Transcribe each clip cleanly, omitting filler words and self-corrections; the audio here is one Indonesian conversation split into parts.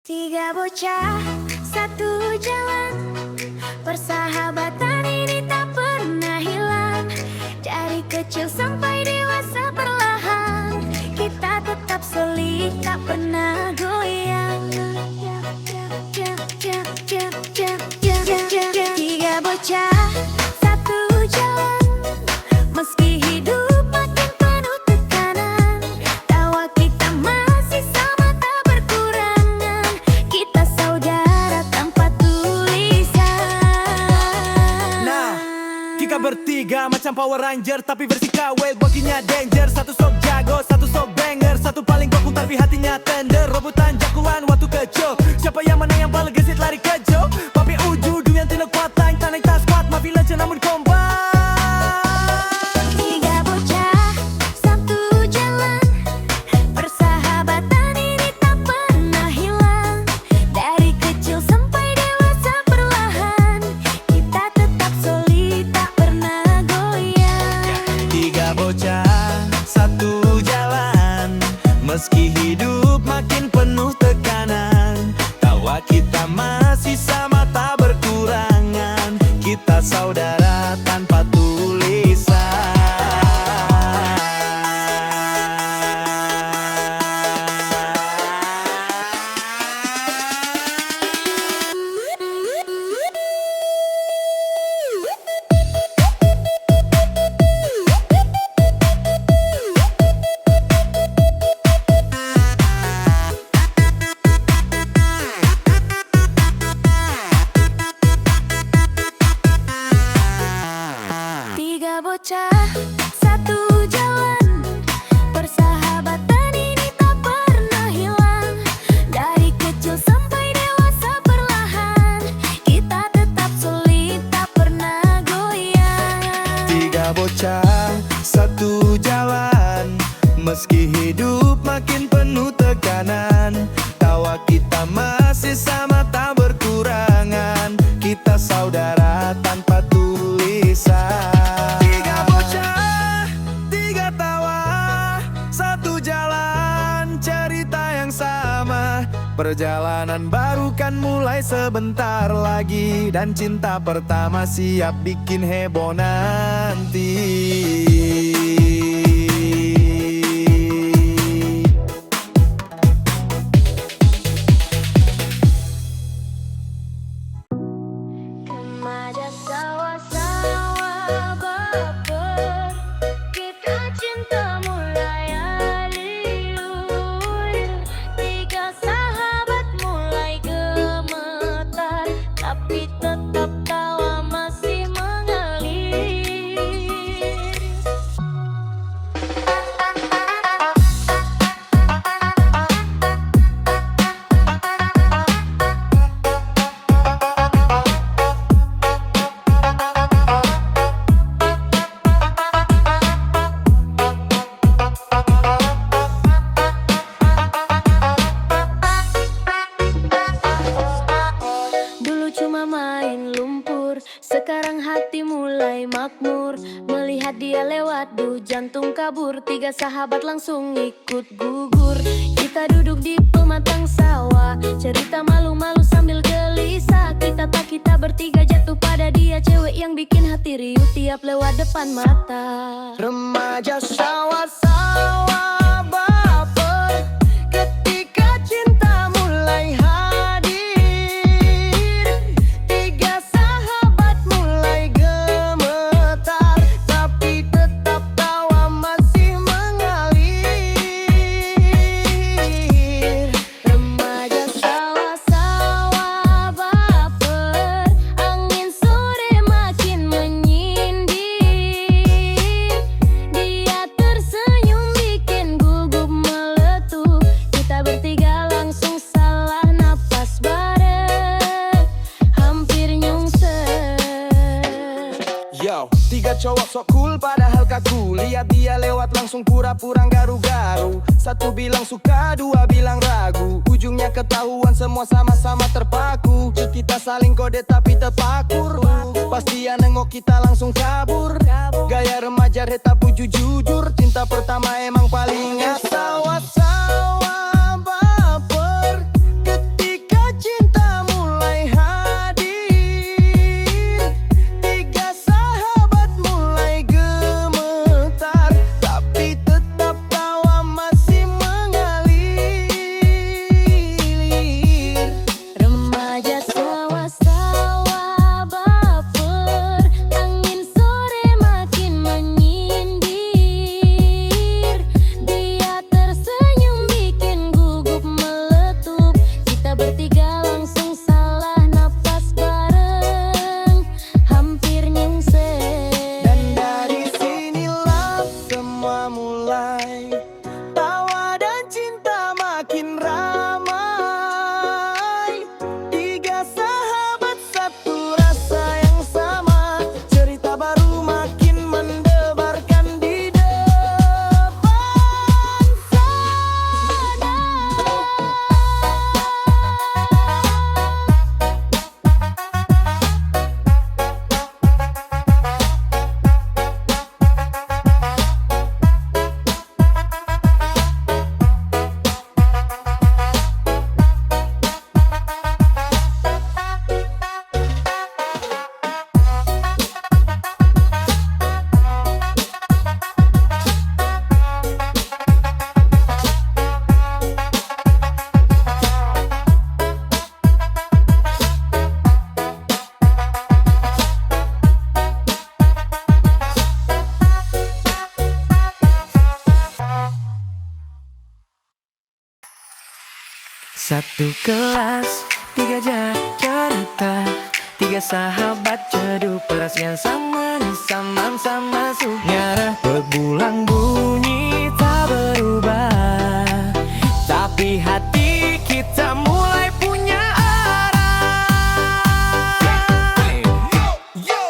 Tiga bocah, satu jalan. Persahabatan ini tak pernah hilang. Dari kecil sampai dewasa perlahan kita tetap solid, tak pernah goyang. Tiga bocah, satu jalan. Meski hidup makin penuh tekanan, tawa kita masih sama tak berkurangan. Kita saudara tanpa tulisan. Nah, kita bertiga macam Power Ranger tapi versi KW, baginya danger. Satu sok jago, satu sok banger, satu paling baku tapi hatinya tender. Rebutan jagoan waktu kejo, siapa yang menang yang paling gesit lari kejo. Papi uju yang tidak kuat, tank tas kuat, mafi lancar namun kompak. Tiga bocah, satu jalan. Persahabatan ini tak pernah hilang. Dari kecil sampai dewasa perlahan kita tetap solid, tak pernah goyang. Tiga bocah, satu jalan. Meski hidup makin penuh tekanan, tawa kita masih sama tak berkurangan. Kita saudara tanpa tulisan. Tiga bocah, satu jalan. Persahabatan ini tak pernah hilang. Dari kecil sampai dewasa perlahan kita tetap solid, tak pernah goyang. Tiga bocah, satu jalan. Meski hidup makin penuh tekanan, tawa kita masih sama tak berkurangan. Kita saudara tanpa tulisan. Tiga bocah, tiga tawa, satu jalan, cerita yang sama. Perjalanan baru kan mulai sebentar lagi, dan cinta pertama siap bikin heboh nanti. Remaja sawa-sawa baper, kita cinta mulai aliur. Tiga sahabat mulai gemetar, tapi tetap tawa masih mengalir. Dulu cuma main lumpur, sekarang hati mulai makmur. Melihat dia lewat, duh jantung kabur. Tiga sahabat langsung ikut gugur. Kita duduk di pematang sawah, cerita malu-malu sambil gelisah. Kita bertiga jatuh pada dia, cewek yang bikin hati riuh tiap lewat depan mata. Remaja sawa-sawa baper, ketika cinta mulai hadir. Tiga sahabat mulai gemetar, tapi tetap tawa masih mengalir. Remaja sawa-sawa baper, angin sore makin menyindir. Dia tersenyum bikin gugup meletup. Kita bertiga langsung salah napas bareng, hampir nyungsep. Yo, tiga cowok sok cool padahal kaku. Lihat dia lewat langsung pura-pura garu-garu. Satu bilang suka, dua bilang ragu. Ujungnya ketahuan semua sama-sama terpaku. Kita saling kode tapi terpakur. Pas dia nengok kita langsung kabur. Gaya remaja reta puju jujur. Cinta pertama emang paling asal. Sawa-sawa baper, ketika Satu kelas, tiga cerita, tiga sahabat cedup perasaan sama sama suknya. Berbulan bunyi tak berubah, tapi hati kita mulai punya arah.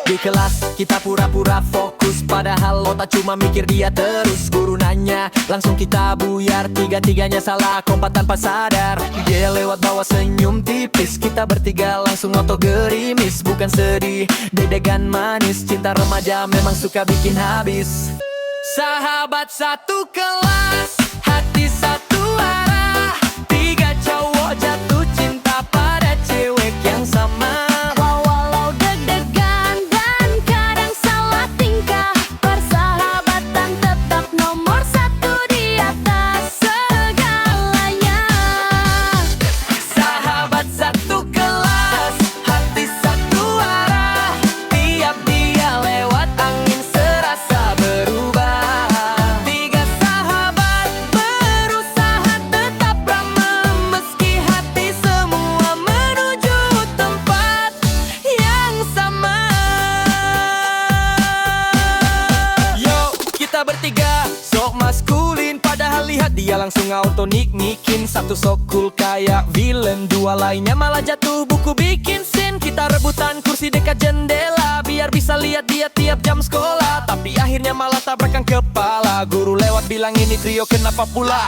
Di kelas kita pura-pura fokus, padahal otak cuma mikir dia terus. Guru nanya, langsung kita buyar, tiga-tiganya salah kompak tanpa sadar. Dia lewat bawa senyum tipis, kita bertiga langsung otot gerimis. Bukan sedih, dedegan manis, cinta remaja memang suka bikin habis. Sahabat satu kelas, hati satu arah, tiga cowok jatuh cinta pada cewek yang sama. Walau deg-degan dan kadang salah tingkah, persahabatan tetap nomor satu di atas segalanya. Sahabat satu kelas, hati satu arah, tiap dia lewat angin serasa berubah. Tiga sahabat berusaha tetap ramah, meski hati semua menuju tempat yang sama. Yo, kita bertiga sok maskulin, padahal lihat dia langsung auto nik-nikin. Satu sok cool kayak villain, dua lainnya malah jatuh buku bikin scene. Kita rebutan kursi dekat jendela, biar bisa lihat dia tiap jam sekolah. Tapi akhirnya malah tabrakan kepala, guru lewat bilang ini trio kenapa pula.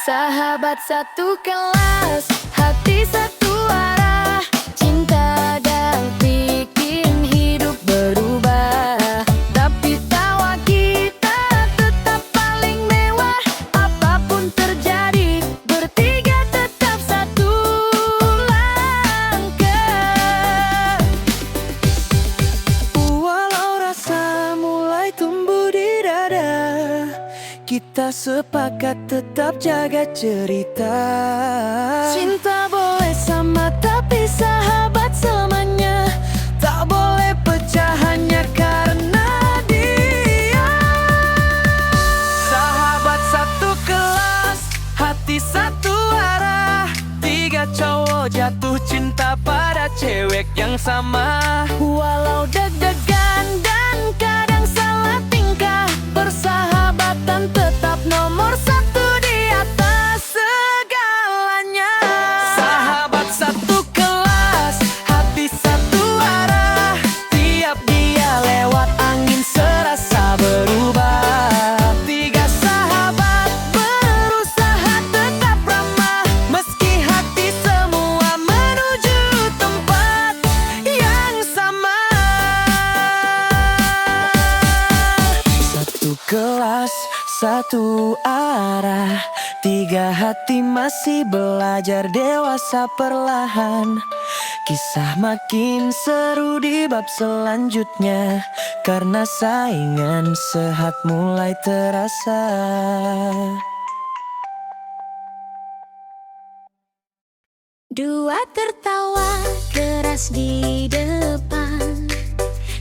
Sahabat satu kelas, hati satu arah, cinta dan bikin hidup berubah. Tapi tawa kita tetap paling mewah, apapun terjadi, bertiga tetap satu langkah. Walau rasa mulai tumbuh di dada, kita sepakat tetap jaga cerita. Cinta boleh sama tapi sahabat selamanya, Tak boleh pecah hanya karena dia. Sahabat satu kelas, hati satu arah, tiga cowok jatuh cinta pada cewek yang sama. walau deg-degan dan kadang salah tingkah, persahabatan tetap nomor satu di atas segalanya. Sahabat satu kelas, hati satu arah, tiap dia lewat angin serasa berubah. Tiga sahabat berusaha tetap ramah, meski hati semua menuju tempat yang sama. Satu kelas, satu arah, tiga hati masih belajar dewasa perlahan. Kisah makin seru di bab selanjutnya, karena saingan sehat mulai terasa. Dua tertawa keras di depan,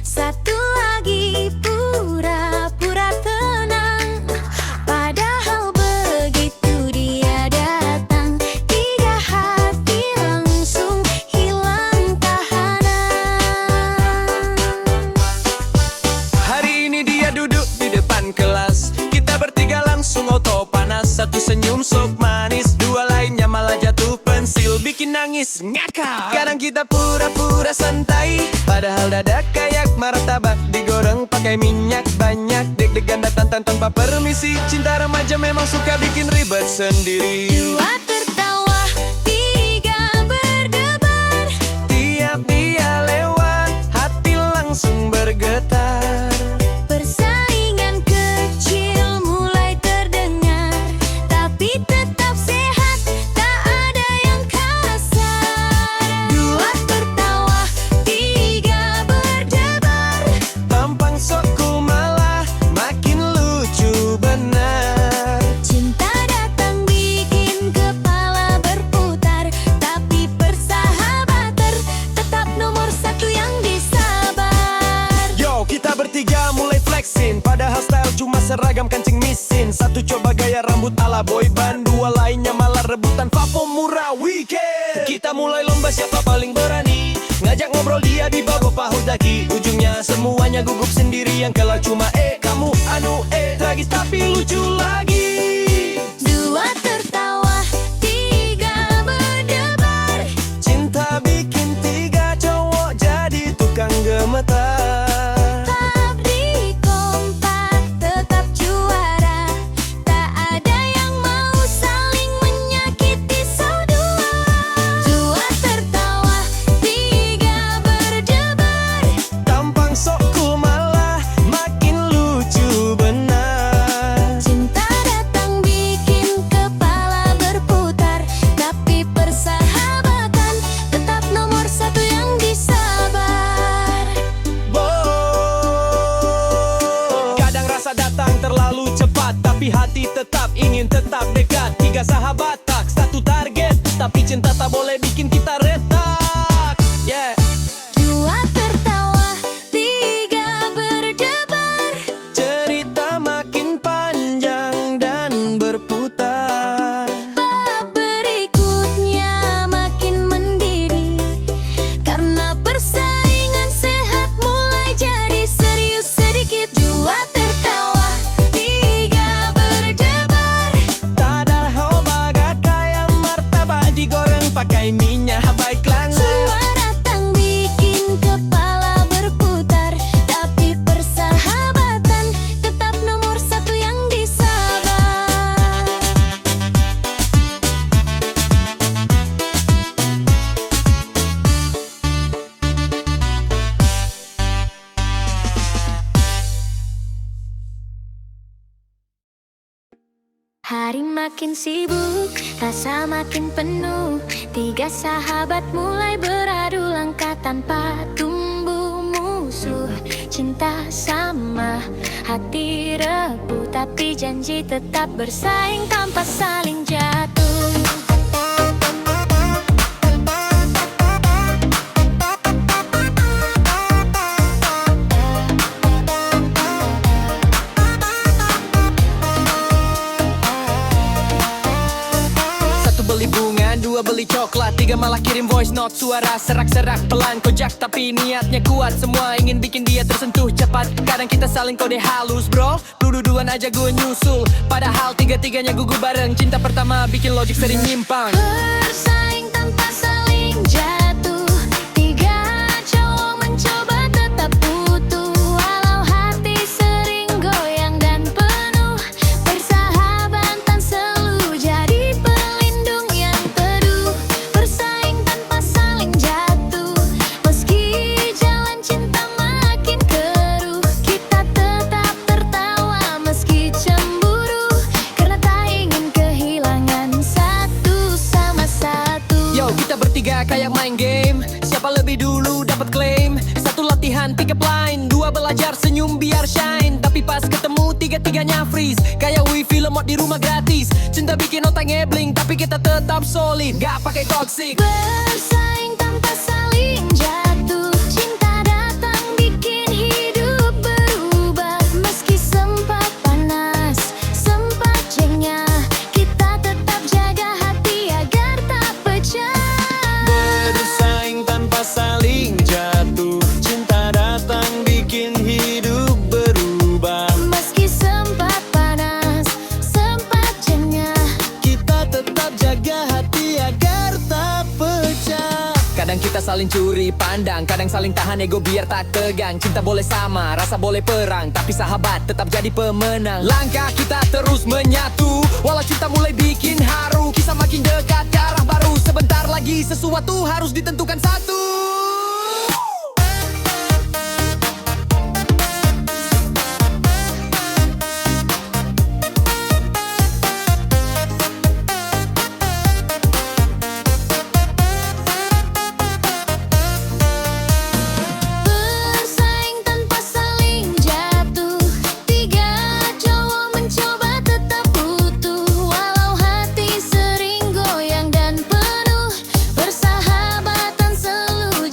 satu lagi pura-pura tenang. Padahal begitu dia datang, tiga hati langsung hilang tahanan. Hari ini dia duduk di depan kelas, kita bertiga langsung auto panas. Satu senyum sok manis, dua lainnya malah jatuh pensil bikin nangis ngakak. Kadang kita pura-pura santai, padahal dada kayak martabak digoreng pakai minyak banyak. Deg-degan datang tanpa permisi, cinta remaja memang suka bikin ribet sendiri. Dua tertawa, tiga berdebar, Tiap dia lewat, hati langsung bergetar. persaingan kecil mulai terdengar, tapi tetap sehat, tak ada yang kasar. Dua tertawa, tiga berdebar, Tampang sok cool malah makin lucu benar. cinta datang bikin kepala kita mulai lomba siapa paling berani. Ngajak ngobrol dia di bawah pahu daki. Ujungnya semuanya gugup sendiri. Yang kelak cuma kamu tragis tapi lucu lagi. Dua tertawa, tiga berdebar. Cinta bikin tiga cowok jadi tukang gemetar. Pabrik kompak tetap juara. Tak ada yang mau saling menyakiti saudara. Dua tertawa, tiga berdebar. Tampang sok cool malah makin lucu benar. Cinta datang bikin kepala berputar. Tapi persahabatan tetap nomor satu yang disabar. Kadang rasa datang terlalu cepat, tapi hati tetap ingin tetap dekat. Tiga sahabat tak satu target, tapi cinta tak boleh bikin kita retak. Yeah. Dua tertawa, tiga berdebar. Cerita makin panjang dan berputar. Bab berikutnya makin mendidih. Karena persaingan sehat mulai jadi serius sedikit. Dua tertawa, tiga berdebar. Tadahau bagai kayak martabak digoreng pakai minyak. Baiklah Semua datang bikin kepala berputar. Tapi persahabatan tetap nomor satu yang disabar. Hari makin sibuk, rasa makin penuh. Tiga sahabat mulai beradu langkah tanpa tumbuh musuh. Cinta sama, hati rebut, tapi janji tetap bersaing tanpa saling jatuh. Satu beli bunga, dua beli coklat, tiga malah kirim voice note. Suara serak-serak pelan kojak, tapi niatnya kuat. Semua ingin bikin dia tersentuh cepat. Kadang kita saling kode halus bro, lu duluan aja gue nyusul. Padahal tiga-tiganya gugup bareng. Cinta pertama bikin logik sering nyimpang. Bersaing tanpa saling jatuh. Tiga cowok mencoba tetap utuh. Walau hati sering goyang dan penuh. Persahabatan selalu jadi pelindung yang teduh. Bersaing tanpa saling jatuh. Meski jalan cinta makin keruh. Kita tetap tertawa meski cemburu. Karena tak ingin kehilangan satu sama satu. Yo, kita bertiga kayak main game. Siapa lebih dulu dapat claim. Satu latihan pick up line, dua belajar senyum biar shine. Tapi pas ketemu tiga-tiganya freeze. Kayak wifi lemot di rumah gratis. Cinta bikin otak ngebling, tapi kita tetap solid, gak pakai toxic. Bersaing tanpa saling jatuh. Cinta datang bikin hidup berubah. Meski sempat panas, sempat jengah, kita tetap jaga hati agar tak pecah. bersaing tanpa saling jatuh. Cinta datang bikin hidup berubah. Meski sempat panas, sempat jengah, Kita tetap jaga hati agar tak pecah. Kadang kita saling curi pandang, kadang saling tahan ego biar tak tegang. Cinta boleh sama, rasa boleh perang, tapi sahabat tetap jadi pemenang. Langkah kita terus menyatu, walau cinta mulai bikin haru. Kisah makin dekat ke arah baru, sebentar lagi sesuatu harus ditentukan satu. bersaing tanpa saling jatuh. Tiga cowok mencoba tetap utuh. Walau hati sering goyang dan penuh. Persahabatan selalu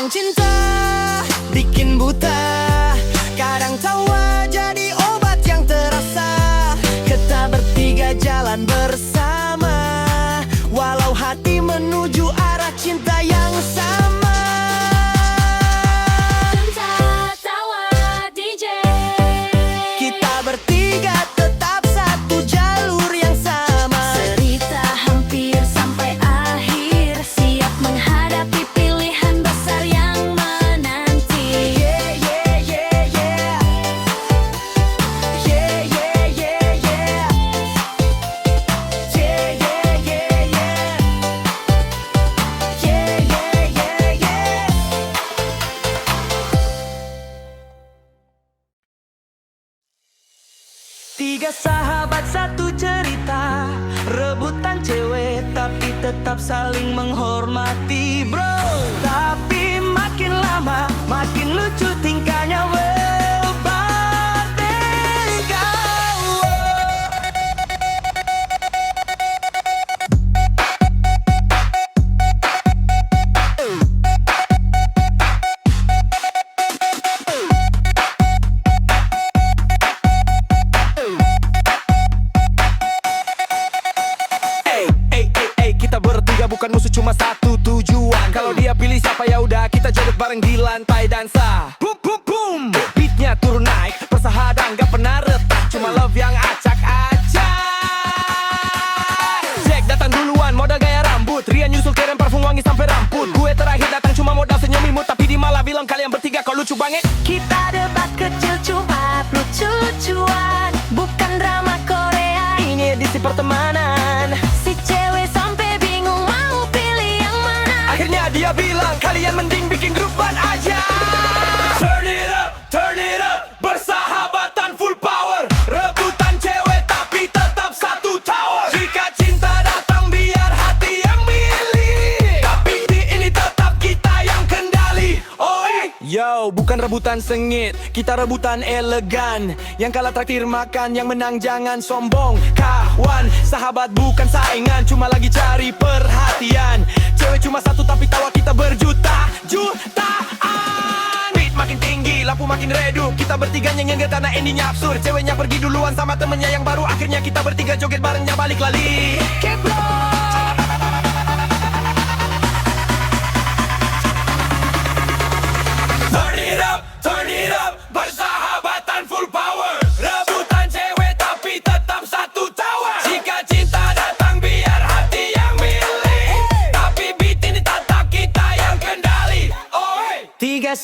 Kadang cinta bikin buta, kadang tawa jadi obat yang terasa. Kita bertiga jalan bersama, walau hati menuju arah cinta yang sama. Cinta tawa DJ. Kita bertiga tetap satu jalur yang sama. Cerita hampir sampai akhir, siap menghadapi pilihan besar yang menanti. Yeah, yeah, yeah, yeah. Yeah, yeah, yeah, yeah. Yeah, yeah, yeah, yeah. Yeah, yeah, yeah, yeah. Tiga sahabat satu cerita, rebutan cewek tapi tetap saling menghormati, bro. Tapi makin lama makin lucu tingkahnya, well, bertiga. Kita bertiga bukan musuh, cuma satu tujuan. Kalau dia pilih siapa ya udah, kita joget bareng di lantai dansa. Boom boom boom, beatnya turun naik, persahabatan gak pernah retak, cuma love yang acak-acak. Jack datang duluan, modal gaya rambut, Rian nyusul keren parfum wangi sampai ramput. Gue terakhir datang cuma modal senyum imut, tapi di malah bilang kalian bertiga kau lucu banget. Kita debat kecil cuma lucu-lucuan, bukan drama Korea. Ini edisi pertemanan. Si cewek sampai bingung mau pilih yang mana. Akhirnya dia bilang kalian mending bikin grup band aja. Turn it up, bersahabatan full power. Rebutan cewek tapi tetap satu tower. Jika cinta datang biar hati yang milih, tapi di ini tetap kita yang kendali. Oi, yo, bukan rebutan sengit, kita rebutan elegan. Yang kalah traktir makan, yang menang jangan sombong. Kawan, sahabat bukan saingan, cuma lagi cari perhatian. Cewek cuma satu tapi tawa kita berjuta-jutaan. Beat makin tinggi, lampu makin redup, kita bertiga nyengir karena endingnya absurd. Ceweknya pergi duluan sama temennya yang baru, akhirnya kita bertiga joget barengnya balik lagi. Turn it up, bersahabatan full power. Rebutan cewek tapi tetap satu tower. Jika cinta datang biar hati yang milih, tapi beat ini tetap kita yang kendali. Oh, hey. Tiga